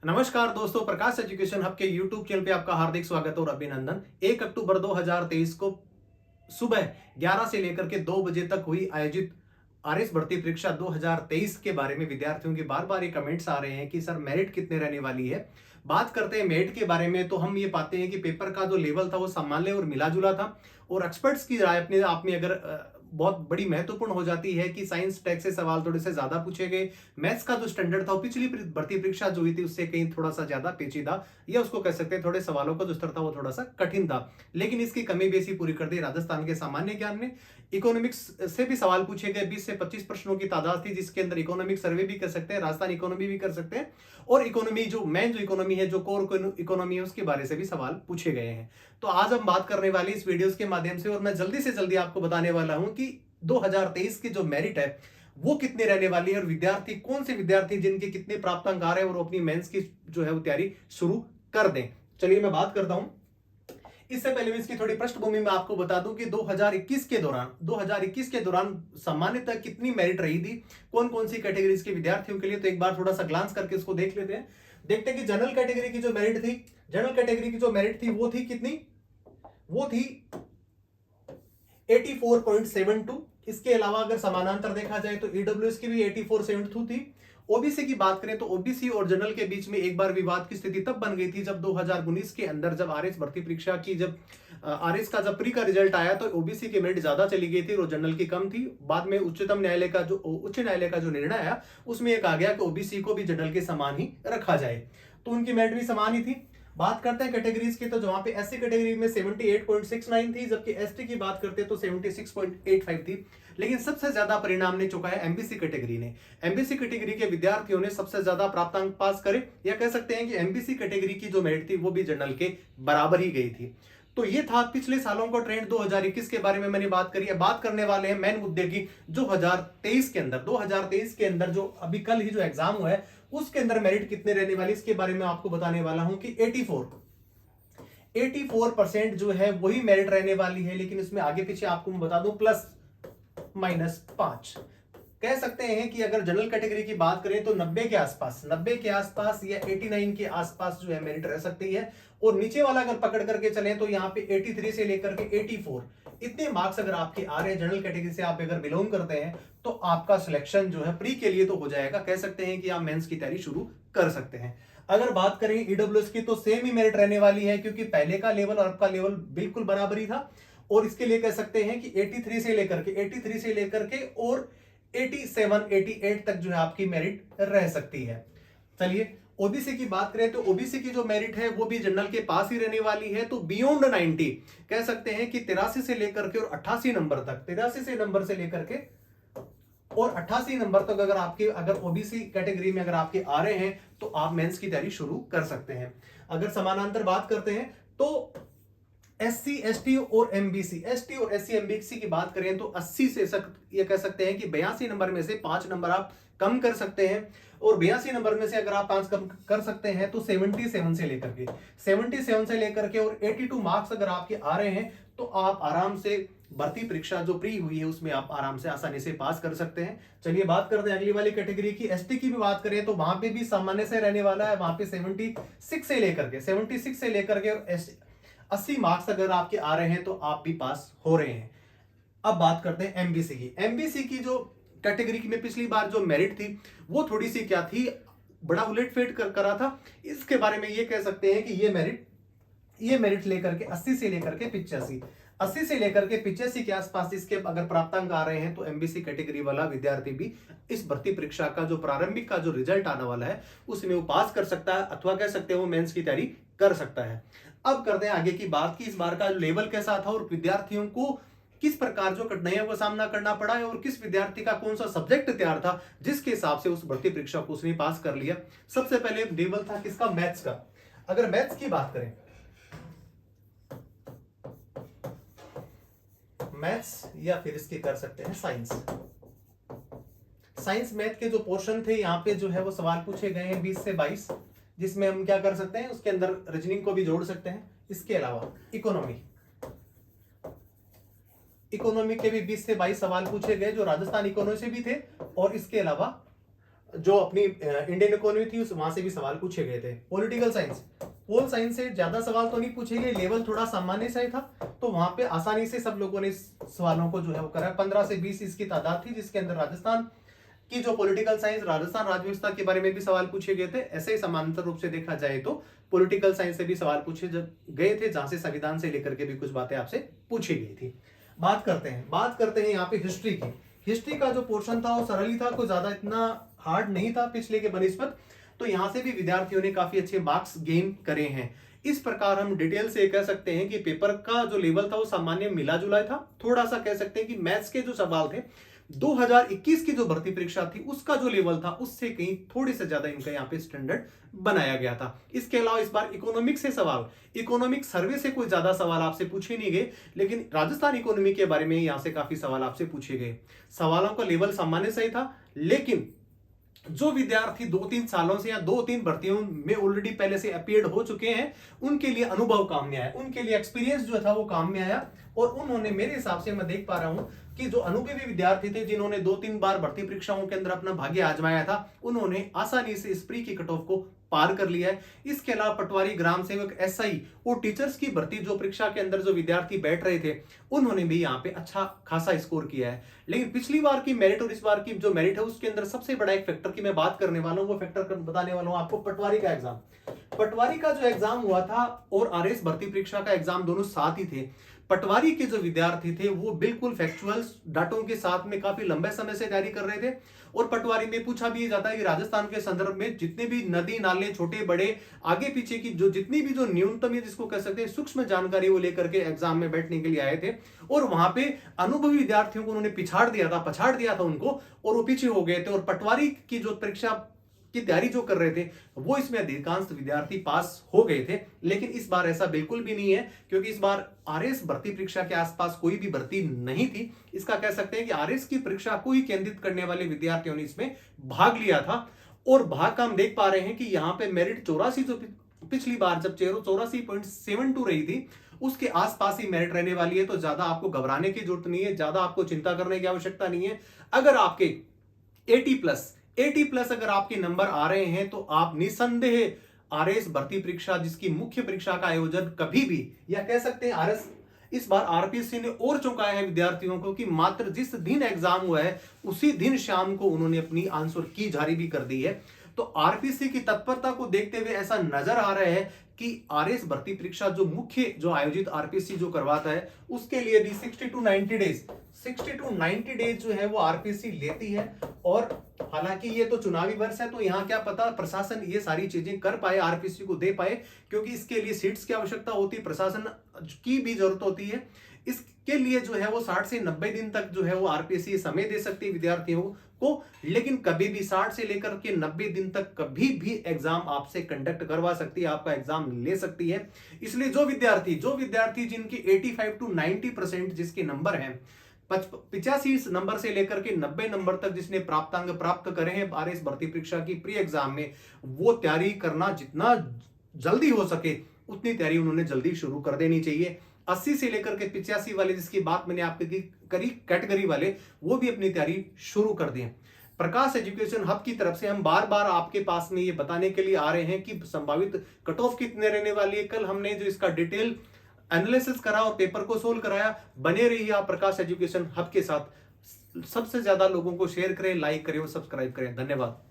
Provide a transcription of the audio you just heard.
नमस्कार दोस्तों, प्रकाश education hub के यूट्यूब चैनल पे आपका हार्दिक स्वागत और अभिनंदन। 1 अक्टूबर 2023 को सुबह 11 से लेकर के 2 बजे तक हुई आयोजित आरएस भर्ती परीक्षा 2023 के बारे में विद्यार्थियों के बार बार ये कमेंट्स आ रहे हैं कि सर मेरिट कितने रहने वाली है। बात करते हैं मेरिट के बारे में तो हम ये पाते हैं कि पेपर का जो लेवल था वो सामान्य और मिला जुला था। और एक्सपर्ट्स की राय अपने आप में अगर बहुत बड़ी महत्वपूर्ण हो जाती है कि साइंस टेक से सवाल थोड़े से ज्यादा पूछे गए। मैथ्स का जो स्टैंडर्ड था वो पिछली भर्ती परीक्षा जो हुई थी उससे कहीं थोड़ा सा ज्यादा पेचीदा, या उसको कह सकते हैं थोड़े सवालों का जो स्तर था वो थोड़ा सा कठिन था। लेकिन इसकी कमी बेसी पूरी कर दी राजस्थान के सामान्य ज्ञान ने। इकोनॉमिक्स से भी सवाल पूछे गए, 20 से 25 प्रश्नों की तादाद थी, जिसके अंदर इकोनॉमिक सर्वे भी कर सकते हैं, राजस्थान इकोनॉमी भी कर सकते हैं, और इकोनॉमी जो मेन जो इकोनॉमी है, जो कोर इकोनॉमी है, उसके बारे से भी सवाल पूछे गए हैं। तो आज हम बात करने वाले इस वीडियोस के माध्यम से, और मैं जल्दी से जल्दी आपको बताने वाला हूं कि 2023 की जो मेरिट है वो कितने रहने वाली है, और विद्यार्थी कौन से विद्यार्थी जिनके कितने प्राप्त अंक आ रहे हैं और अपनी मेंस की जो है वो तैयारी शुरू कर दें। चलिए मैं बात करता हूं। इससे पहले मैं इसकी थोड़ी पृष्ठभूमि में आपको बता दूं कि 2021 के दौरान सामान्यतः कितनी मेरिट रही थी, कौन कौन सी कैटेगरीज के विद्यार्थियों के लिए। तो एक बार थोड़ा सा ग्लांस करके इसको देख लेते हैं। देखते हैं कि जनरल कैटेगरी की जो मेरिट थी, वो थी कितनी, वो थी 84.72। इसके अलावा अगर समानांतर देखा जाए तो ईडब्ल्यूएस की भी 84.72 थी। ओबीसी की बात करें तो ओबीसी और जनरल के बीच में एक बार विवाद की स्थिति तब बन गई थी जब 2019 के अंदर जब आरएस भर्ती परीक्षा की जब आरएस का जब प्री का रिजल्ट आया तो ओबीसी की मेरिट ज्यादा चली गई थी और जनरल की कम थी। बाद में उच्च न्यायालय का जो निर्णय आया उसमें एक आ गया कि ओबीसी को भी जनरल के समान ही रखा जाए, तो उनकी मेरिट भी समान ही थी। बात करते हैं कैटेगरीज की, तो जहां पे एससी कैटेगरी में 78.69 थी, जबकि एसटी की बात करते हैं तो 76.85 थी। लेकिन सबसे ज्यादा परिणाम ने चुका है एमबीसी कैटेगरी ने। एमबीसी कैटेगरी के विद्यार्थियों ने सबसे ज्यादा प्राप्तांक पास करे, या कह सकते हैं कि एमबीसी कैटेगरी की जो मेरिट थी वो भी जनरल के बराबर ही गई थी। तो ये था पिछले सालों का ट्रेंड। 2021 के बारे में मैंने बात करी है। बात करने वाले हैं मेन मुद्दे की, जो 2023 के अंदर जो अभी कल ही जो एग्जाम हुआ है उसके अंदर मेरिट कितने रहने वाली, इसके बारे में आपको बताने वाला हूं कि 84% जो है वही मेरिट रहने वाली है। लेकिन इसमें आगे पीछे आपको मैं बता दूं +-5 कह सकते हैं कि अगर जनरल कैटेगरी की बात करें तो 90 के आसपास या 89 के आसपास जो है मेरिट रह सकती है। और नीचे वाला अगर पकड़ करके चले तो यहाँ पे 83 से लेकर के 84 इतने मार्क्स अगर आपके आ रहे हैं जनरल कैटेगरी से, आप अगर बिलोंग करते हैं, तो आपका सिलेक्शन जो है प्री के लिए तो हो जाएगा। कह सकते हैं कि आप मेंस की तैयारी शुरू कर सकते हैं। अगर बात करें ईडब्ल्यूएस की तो सेम ही मेरिट रहने वाली है, क्योंकि पहले का लेवल और अब का लेवल बिल्कुल बराबर ही था। और इसके लिए कह सकते हैं कि 83 से लेकर के और 87 88 तक जो है आपकी मेरिट रह सकती है। चलिए ओबीसी की बात करें तो ओबीसी की जो मेरिट है वो भी जनरल के पास ही रहने वाली है। तो बियॉन्ड 90 कह सकते हैं कि 83 से लेकर के और 88 नंबर तक, 83 से नंबर से लेकर के और 88 नंबर तक अगर ओबीसी कैटेगरी में अगर आपके आ रहे हैं तो आप मेंस की तैयारी शुरू कर सकते हैं। अगर समानांतर बात करते हैं तो एससी एसटी और एससी एमबीसी की बात करें तो 80 से ये कह सकते हैं कि 82 नंबर में से 5 नंबर आप कम कर सकते हैं। और 82 नंबर में से अगर आप 5 कम कर सकते हैं तो 77 से लेकर के और 82 मार्क्स अगर आपके आ रहे हैं तो आप आराम से भर्ती परीक्षा जो प्री हुई है उसमें आप आराम से आसानी से पास कर सकते हैं। चलिए बात करते हैं अगली वाली कैटेगरी की। एसटी की भी बात करें तो वहां पे भी सामान्य से रहने वाला है। वहां पे 76 से लेकर के 80 मार्क्स अगर आपके आ रहे हैं तो आप भी पास हो रहे हैं। अब बात करते हैं एमबीसी की जो कैटेगरी में पिछली बार जो मेरिट थी वो थोड़ी सी क्या थी, बड़ा उलटफेर करा था। इसके बारे में ये कह सकते हैं कि ये मेरिट लेकर के 80 से लेकर के 85 के आसपास इसके अगर प्राप्तांक आ रहे हैं तो एमबीसी कैटेगरी वाला विद्यार्थी भी इस भर्ती परीक्षा का जो प्रारंभिक का जो रिजल्ट आने वाला है उसमें वो पास कर सकता है, अथवा कह सकते हैं वो मेंस की तैयारी कर सकता है। अब करते हैं आगे की बात कि इस बार का लेवल कैसा था और विद्यार्थियों को किस प्रकार जो कठिनाइयों का सामना करना पड़ा है, और किस विद्यार्थी का कौन सा सब्जेक्ट तैयार था जिसके हिसाब से उस भर्ती परीक्षा को उसने पास कर लिया। सबसे पहले लेवल था किसका, मैथ्स का। अगर मैथ्स की बात करें, मैथ्स या फिर इसके कर सकते हैं साइंस मैथ के जो पोर्शन थे यहाँ पे जो है वो सवाल पूछे गए हैं 20 से 22, जिसमें हम क्या कर सकते हैं उसके अंदर रीजनिंग को भी जोड़ सकते हैं। इसके अलावा इकोनॉमी के भी 20 से 22 सवाल पूछे गए जो राजस्थान इकोनॉमी से भी थे, और इसके अलावा जो अपनी इंडियन इकोनॉमी थी उस वहां से भी सवाल पूछे गए थे। पॉलिटिकल साइंस, पोल साइंस से ज्यादा सवाल तो नहीं पूछे गए, लेवल थोड़ा सामान्य सा ही था, तो वहां पे आसानी से सब लोगों ने सवालों को जो है वो करा। 15 से 20 इसकी तादाद थी, जिसके अंदर राजस्थान की जो पॉलिटिकल साइंस, राजस्थान राज्य व्यवस्था के बारे में भी सवाल पूछे गए थे। ऐसे ही समांतर रूप से देखा जाए तो पॉलिटिकल साइंस से भी सवाल पूछे गए थे, जहां से संविधान से लेकर के भी कुछ बातें आपसे पूछी गई थी। बात करते हैं यहाँ पे हिस्ट्री की। हिस्ट्री का जो पोर्शन था वो सरल ही था, कोई ज्यादा इतना हार्ड नहीं था पिछले के बनिस्बत, तो यहां से भी विद्यार्थियों ने काफी अच्छे मार्क्स गेन करे हैं। इस प्रकार हम डिटेल से कह सकते हैं कि पेपर का जो लेवल था वो सामान्य मिला जुला था। थोड़ा सा कह सकते हैं कि मैथ्स के जो सवाल थे 2021 की जो भर्ती परीक्षा थी उसका जो लेवल था उससे कहीं थोड़े से ज्यादा इनका यहाँ पे स्टैंडर्ड बनाया गया था। इसके अलावा इस बार इकोनॉमिक से सवाल, इकोनॉमिक सर्वे से कोई ज्यादा सवाल आपसे पूछे नहीं गए, लेकिन राजस्थान इकोनॉमी के बारे में यहां से काफी सवाल आपसे पूछे गए। सवालों का लेवल सामान्य सही था, लेकिन जो विद्यार्थी 2-3 सालों से या 2-3 भर्तियों में ऑलरेडी पहले से अपीयर्ड हो चुके हैं उनके लिए अनुभव काम में आया, उनके लिए एक्सपीरियंस जो था वो काम में आया। और उन्होंने, मेरे हिसाब से मैं देख पा रहा हूं कि जो अनुभवी विद्यार्थी थे जिन्होंने 2-3 बार भर्ती परीक्षाओं के अंदर अपना भाग्य आजमाया था, उन्होंने आसानी से इस प्री की कट ऑफ को पार कर लिया है। इसके अलावा पटवारी, ग्राम सेवक, एसआई और टीचर्स की भर्ती जो परीक्षा के अंदर जो विद्यार्थी बैठ रहे थे उन्होंने भी यहाँ पे अच्छा खासा स्कोर किया है। लेकिन पिछली बार की मेरिट और इस बार की जो मेरिट है उसके अंदर सबसे बड़ा एक फैक्टर की मैं बात करने वाला हूँ, वो फैक्टर बताने वाला हूँ आपको, पटवारी का एग्जाम। पटवारी का जो एग्जाम हुआ था और आरएस भर्ती परीक्षा का एग्जाम दोनों साथ ही थे। पटवारी के जो विद्यार्थी थे वो बिल्कुल फैक्चुअल डाटों के साथ में काफी लंबे समय से तैयारी कर रहे थे। और पटवारी में पूछा भी जाता है कि राजस्थान के संदर्भ में जितने भी नदी नाले, छोटे बड़े, आगे पीछे की जो जितनी भी जो न्यूनतम जिसको कह सकते हैं सूक्ष्म जानकारी वो लेकर के एग्जाम में बैठने के लिए आए थे। और वहां पे अनुभवी विद्यार्थियों को उन्होंने पछाड़ दिया था उनको, और वो पीछे हो गए थे। और पटवारी की जो परीक्षा की तैयारी जो कर रहे थे वो इसमें अधिकांश विद्यार्थी पास हो गए थे। लेकिन इस बार ऐसा बिल्कुल भी नहीं है, क्योंकि इस बार आरएस भर्ती परीक्षा के आसपास कोई भी भर्ती नहीं थी। इसका कह सकते हैं कि आरएस की परीक्षा को ही केंद्रित करने वाले विद्यार्थियों ने इसमें भाग लिया था। और भाग का हम देख पा रहे हैं कि यहाँ पे मेरिट 84, जो पिछली बार जब 84.72 रही थी उसके आसपास ही मेरिट रहने वाली है। तो ज्यादा आपको घबराने की जरूरत नहीं है, ज्यादा आपको चिंता करने की आवश्यकता नहीं है। अगर आपके 80 प्लस अगर आपके नंबर आ रहे हैं तो आप निसंदेह आरएस भर्ती परीक्षा, जिसकी मुख्य परीक्षा का आयोजन कभी भी, या कह सकते हैं आरएस इस बार आरपीएससी ने और चौंकाया है विद्यार्थियों को कि मात्र जिस दिन एग्जाम हुआ है उसी दिन शाम को उन्होंने अपनी आंसर की जारी भी कर दी है। तो आरपीएससी की तत्परता को देखते हुए ऐसा नजर आ रहा है कि आरएस भर्ती परीक्षा जो मुख्य जो आयोजित आरपीएससी जो करवाता है उसके लिए भी 60 to 90 डेज जो है वो आरपीएससी लेती है। और हालांकि ये तो चुनावी वर्ष है, तो यहाँ क्या पता प्रशासन ये सारी चीजें कर पाए, आरपीएससी को दे पाए, क्योंकि इसके लिए सीट्स की आवश्यकता होती है, प्रशासन की भी जरूरत होती है। इसके लिए जो है वो 60 से 90 दिन तक जो है वो आरपीएससी समय दे सकती है विद्यार्थियों को। लेकिन कभी भी 60 से लेकर के 90 दिन तक कभी भी एग्जाम आपसे कंडक्ट करवा सकती है, आपका एग्जाम ले सकती है। इसलिए जो विद्यार्थी जिनके 85 to 90% जिसके नंबर हैं, 85 नंबर से लेकर के 90 नंबर तक जिसने प्राप्तांक प्राप्त करे हैं आरएस भर्ती परीक्षा की प्री एग्जाम में, वो तैयारी करना जितना जल्दी हो सके उतनी तैयारी उन्होंने जल्दी शुरू कर देनी चाहिए। 80 से लेकर के 85 वाले जिसकी बात मैंने आपकी करी कैटेगरी वाले, वो भी अपनी तैयारी शुरू कर दें। प्रकाश एजुकेशन हब की तरफ से हम बार बार आपके पास में ये बताने के लिए आ रहे हैं कि संभावित कट ऑफ कितने रहने वाली है। कल हमने जो इसका डिटेल एनालिसिस करा और पेपर को सोल्व कराया। बने रहिए आप प्रकाश एजुकेशन हब के साथ। सबसे ज्यादा लोगों को शेयर करें, लाइक करें और सब्सक्राइब करें। धन्यवाद।